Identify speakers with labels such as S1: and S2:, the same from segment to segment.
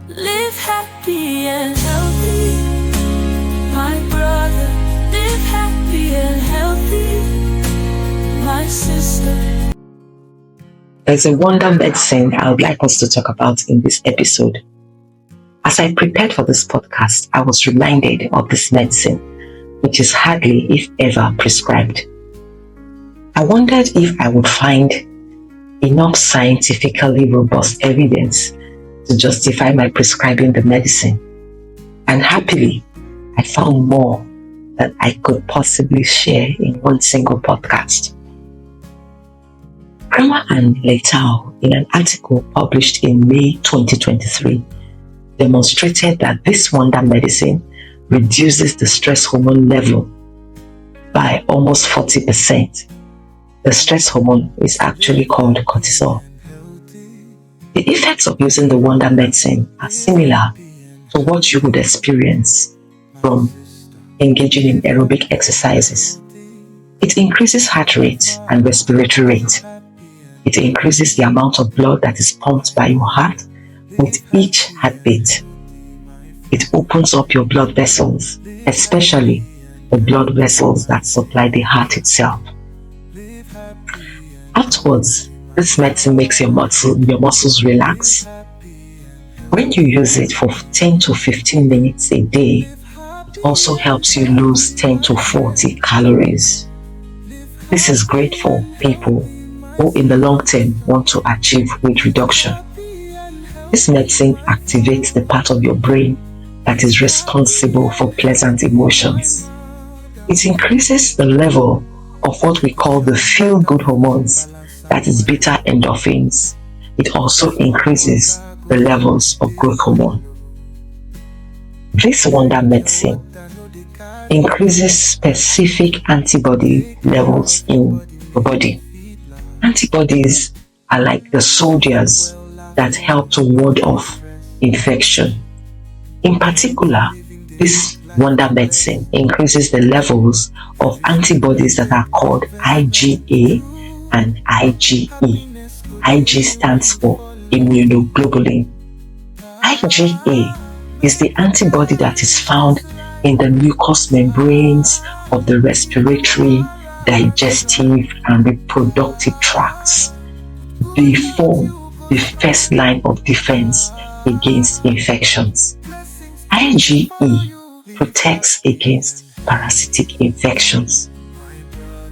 S1: Live happy and healthy, my brother. Live happy and healthy, my sister.
S2: There's a wonder medicine I would like us to talk about in this episode. As I prepared for this podcast, I was reminded of this medicine, which is hardly, if ever, prescribed. I wondered if I would find enough scientifically robust evidence to justify my prescribing the medicine. And happily, I found more than I could possibly share in one single podcast. Kramer and Leitao, in an article published in May 2023, demonstrated that this wonder medicine reduces the stress hormone level by almost 40%. The stress hormone is actually called cortisol. The effects of using the wonder medicine are similar to what you would experience from engaging in aerobic exercises. It increases heart rate and respiratory rate. It increases the amount of blood that is pumped by your heart with each heartbeat. It opens up your blood vessels, especially the blood vessels that supply the heart itself. Afterwards, this medicine makes your muscles relax. When you use it for 10 to 15 minutes a day, it also helps you lose 10 to 40 calories. This is great for people who in the long term want to achieve weight reduction. This medicine activates the part of your brain that is responsible for pleasant emotions. It increases the level of what we call the feel-good hormones, that is beta endorphins. It also increases the levels of growth hormone. This wonder medicine increases specific antibody levels in the body. Antibodies are like the soldiers that help to ward off infection. In particular, this wonder medicine increases the levels of antibodies that are called IgA and IgE. Ig stands for immunoglobulin. IgA is the antibody that is found in the mucous membranes of the respiratory, digestive, and reproductive tracts. They form the first line of defense against infections. IgE protects against parasitic infections.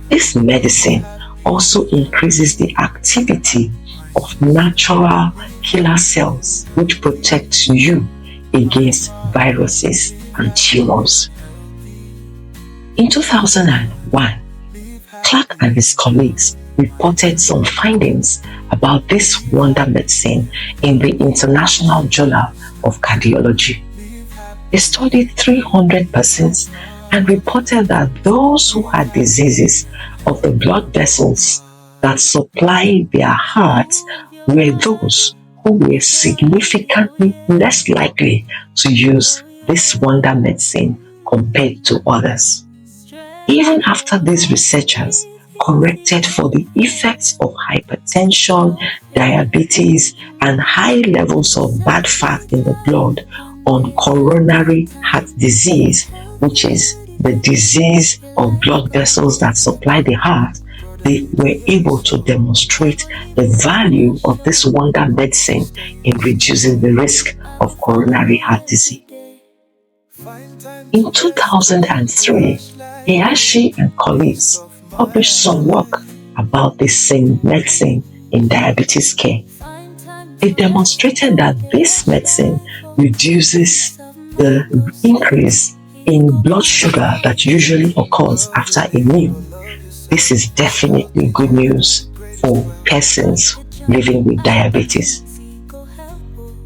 S2: This medicine also increases the activity of natural killer cells, which protects you against viruses and tumors. In 2001, Clark and his colleagues reported some findings about this wonder medicine in the International Journal of Cardiology. They studied 300 persons and reported that those who had diseases of the blood vessels that supply their hearts were those who were significantly less likely to use this wonder medicine compared to others. Even after these researchers corrected for the effects of hypertension, diabetes, and high levels of bad fat in the blood on coronary heart disease, which is the disease of blood vessels that supply the heart, they were able to demonstrate the value of this wonder medicine in reducing the risk of coronary heart disease. In 2003, Hayashi and colleagues published some work about the same medicine in diabetes care. They demonstrated that this medicine reduces the increase in blood sugar that usually occurs after a meal. This is definitely good news for persons living with diabetes.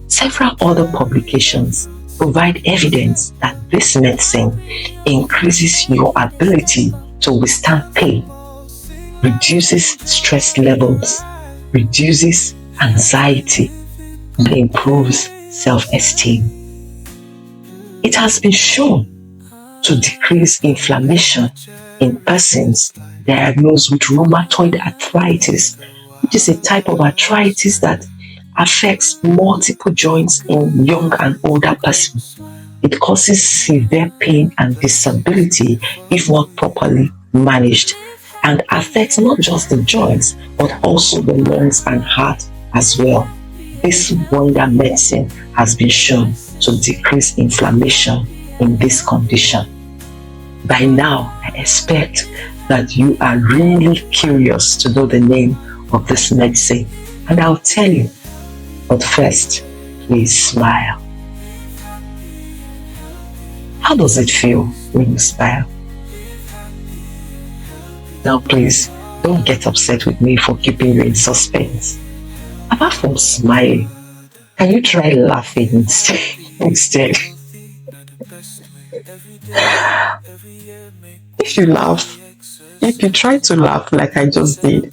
S2: Several other publications provide evidence that this medicine increases your ability to withstand pain, reduces stress levels, reduces anxiety, and improves self-esteem. It has been shown to decrease inflammation in persons diagnosed with rheumatoid arthritis, which is a type of arthritis that affects multiple joints in young and older persons. It causes severe pain and disability if not properly managed, and affects not just the joints but also the lungs and heart as well. This wonder medicine has been shown to decrease inflammation in this condition. By now, I expect that you are really curious to know the name of this medicine, and I'll tell you. But first, please smile. How does it feel when you smile? Now, please, don't get upset with me for keeping you in suspense. Apart from smiling, can you try laughing instead? If you laugh, if you try to laugh like I just did,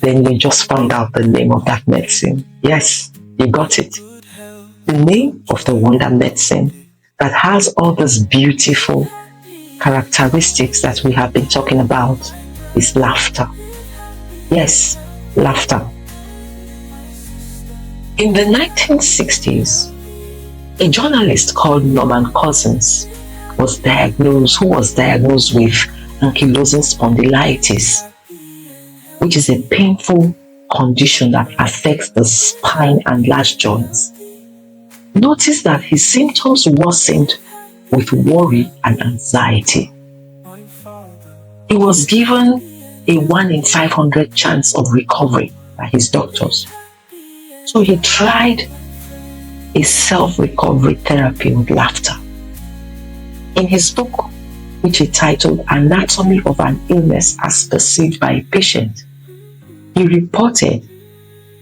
S2: then you just found out the name of that medicine. Yes, you got it. The name of the wonder medicine that has all these beautiful characteristics that we have been talking about is laughter. Yes, laughter. In the 1960s, a journalist called Norman Cousins who was diagnosed with ankylosing spondylitis, which is a painful condition that affects the spine and large joints. Notice that his symptoms worsened with worry and anxiety. He was given a 1 in 500 chance of recovery by his doctors. So he tried a self-recovery therapy with laughter. In his book, which he titled Anatomy of an Illness as Perceived by a Patient, he reported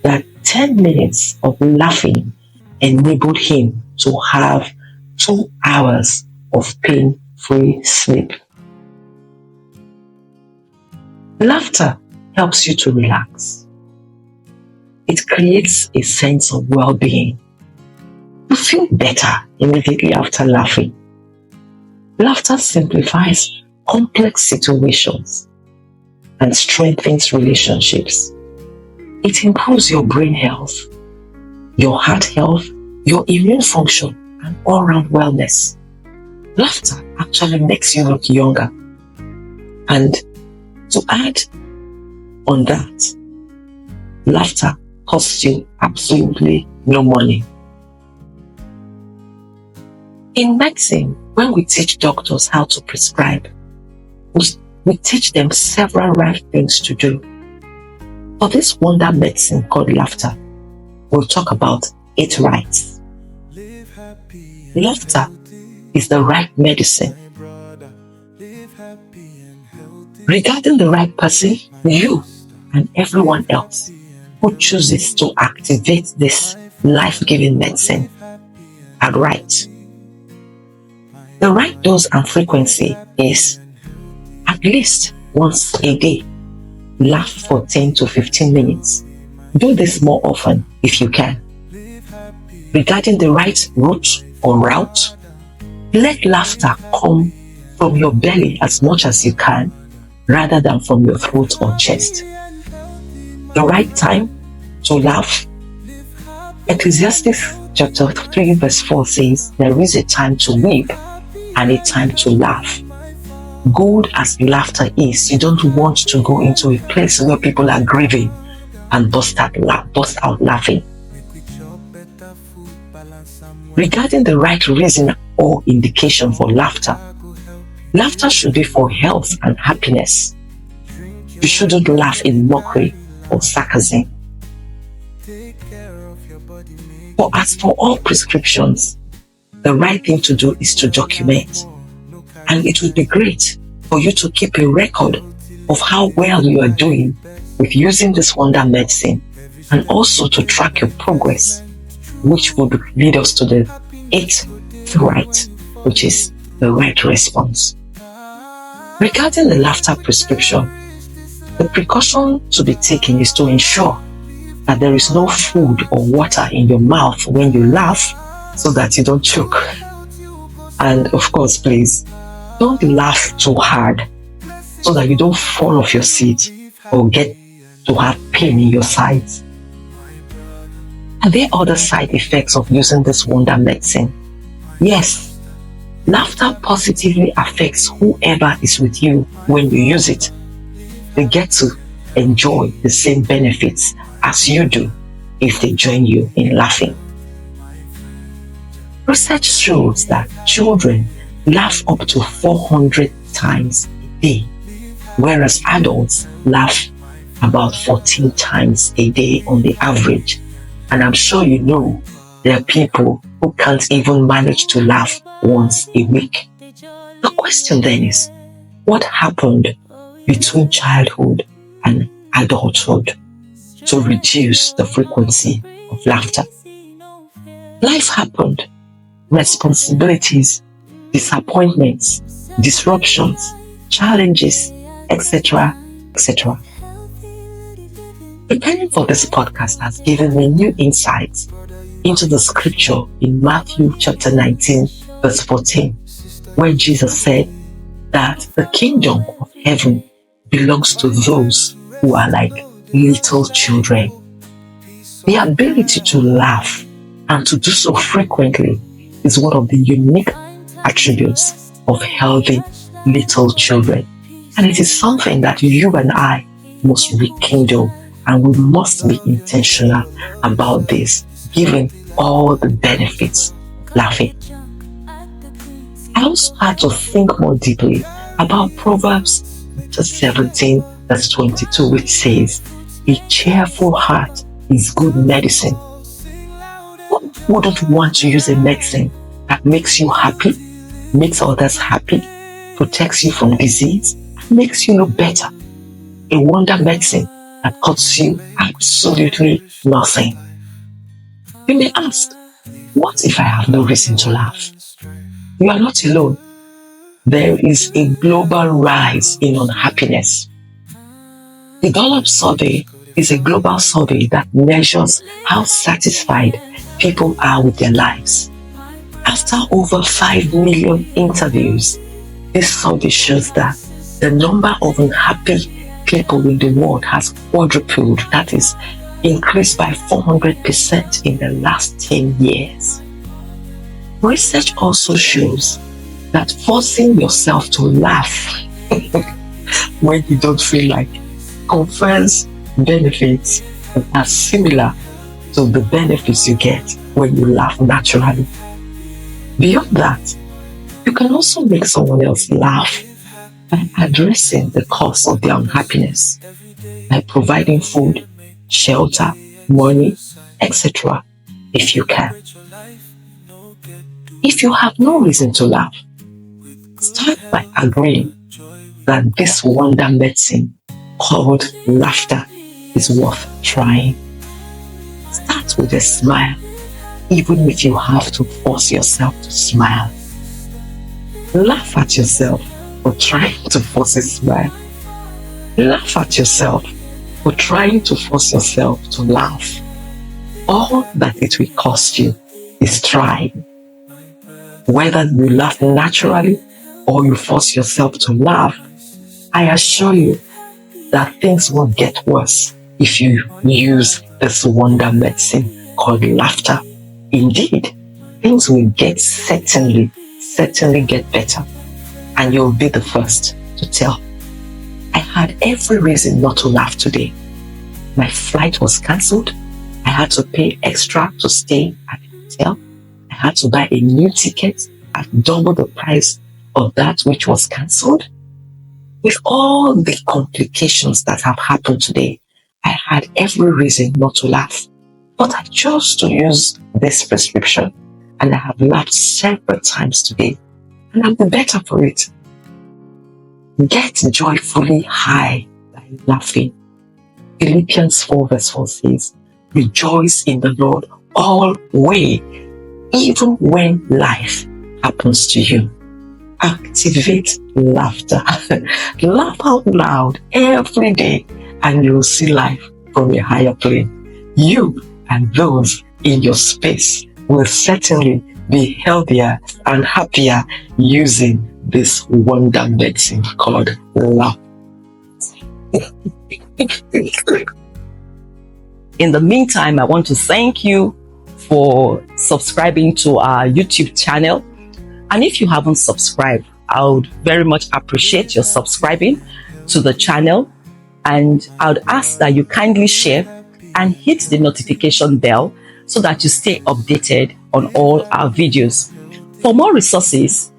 S2: that 10 minutes of laughing enabled him to have 2 hours of pain-free sleep. Laughter helps you to relax. It creates a sense of well-being. You feel better immediately after laughing. Laughter simplifies complex situations and strengthens relationships. It improves your brain health, your heart health, your immune function, and all-round wellness. Laughter actually makes you look younger. And to add on that, laughter costs you absolutely no money. In medicine, when we teach doctors how to prescribe, we teach them several right things to do. For this wonder medicine called laughter, we'll talk about 8 rights. Laughter is the right medicine. Regarding the right person, you and everyone else who chooses to activate this life-giving medicine are right. The right dose and frequency is at least once a day. Laugh for 10 to 15 minutes. Do this more often if you can. Regarding the right route or route, let laughter come from your belly as much as you can, rather than from your throat or chest. The right time to laugh. Ecclesiastes chapter 3 verse 4 says, there is a time to weep and a time to laugh. Good as laughter is, you don't want to go into a place where people are grieving and bust out laughing. Regarding the right reason or indication for laughter, laughter should be for health and happiness. You shouldn't laugh in mockery or sarcasm. For as for all prescriptions, the right thing to do is to document. And it would be great for you to keep a record of how well you are doing with using this wonder medicine, and also to track your progress, which would lead us to the 8th right, which is the right response. Regarding the laughter prescription, the precaution to be taken is to ensure that there is no food or water in your mouth when you laugh, so that you don't choke. And of course, please, don't laugh too hard so that you don't fall off your seat or get to have pain in your sides. Are there other side effects of using this wonder medicine? Yes. Laughter positively affects whoever is with you when you use it. They get to enjoy the same benefits as you do if they join you in laughing. Research shows that children laugh up to 400 times a day, whereas adults laugh about 14 times a day on the average. And I'm sure you know there are people who can't even manage to laugh once a week. The question then is, what happened between childhood and adulthood to reduce the frequency of laughter? Life happened. Responsibilities, disappointments, disruptions, challenges, etc., etc. Preparing for this podcast has given me new insights into the scripture in Matthew chapter 19, verse 14, where Jesus said that the kingdom of heaven belongs to those who are like little children. The ability to laugh and to do so frequently is one of the unique attributes of healthy little children. And it is something that you and I must rekindle, and we must be intentional about this, given all the benefits of laughing. I also had to think more deeply about Proverbs 17, verse 22, which says, "A cheerful heart is good medicine." Who wouldn't want to use a medicine that makes you happy, makes others happy, protects you from disease, makes you look better? A wonder medicine that costs you absolutely nothing. You may ask, what if I have no reason to laugh? You are not alone. There is a global rise in unhappiness. The Gallup survey is a global survey that measures how satisfied people are with their lives. After over 5 million interviews, this survey shows that the number of unhappy people in the world has quadrupled, that is, increased by 400% in the last 10 years. Research also shows that forcing yourself to laugh when you don't feel like confers benefits that are similar to the benefits you get when you laugh naturally. Beyond that, you can also make someone else laugh by addressing the cause of their unhappiness, by providing food, shelter, money, etc. if you can. If you have no reason to laugh, start by agreeing that this wonder medicine called laughter is worth trying. Start with a smile, even if you have to force yourself to smile. Laugh at yourself for trying to force a smile. Laugh at yourself for trying to force yourself to laugh. All that it will cost you is trying. Whether you laugh naturally or you force yourself to laugh, I assure you that things will get worse if you use this wonder medicine called laughter. Indeed, things will certainly get better, and you'll be the first to tell. I had every reason not to laugh today. My flight was cancelled. I had to pay extra to stay at the hotel. I had to buy a new ticket at double the price of that which was cancelled. With all the complications that have happened today, I had every reason not to laugh. But I chose to use this prescription, and I have laughed several times today, and I'm the better for it. Get joyfully high by laughing. Philippians 4 verse 4 says, "Rejoice in the Lord always, even when life happens to you." Activate laughter. Laugh out loud every day, and you'll see life from a higher plane. You and those in your space will certainly be healthier and happier using this wonder medicine called love. In the meantime, I want to thank you for subscribing to our YouTube channel. And if you haven't subscribed, I would very much appreciate your subscribing to the channel. And I would ask that you kindly share and hit the notification bell so that you stay updated on all our videos. For more resources,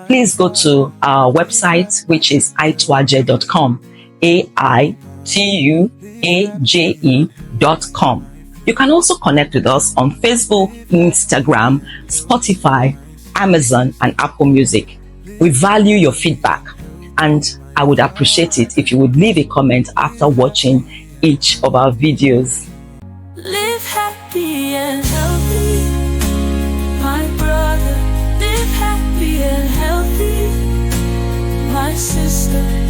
S2: please go to our website, which is aituaje.com, aituaje.com. You can also connect with us on Facebook, Instagram, Spotify, Amazon, and Apple Music. We value your feedback, and I would appreciate it if you would leave a comment after watching each of our videos.
S1: Live happy and healthy, my brother. Live happy and healthy, my sister.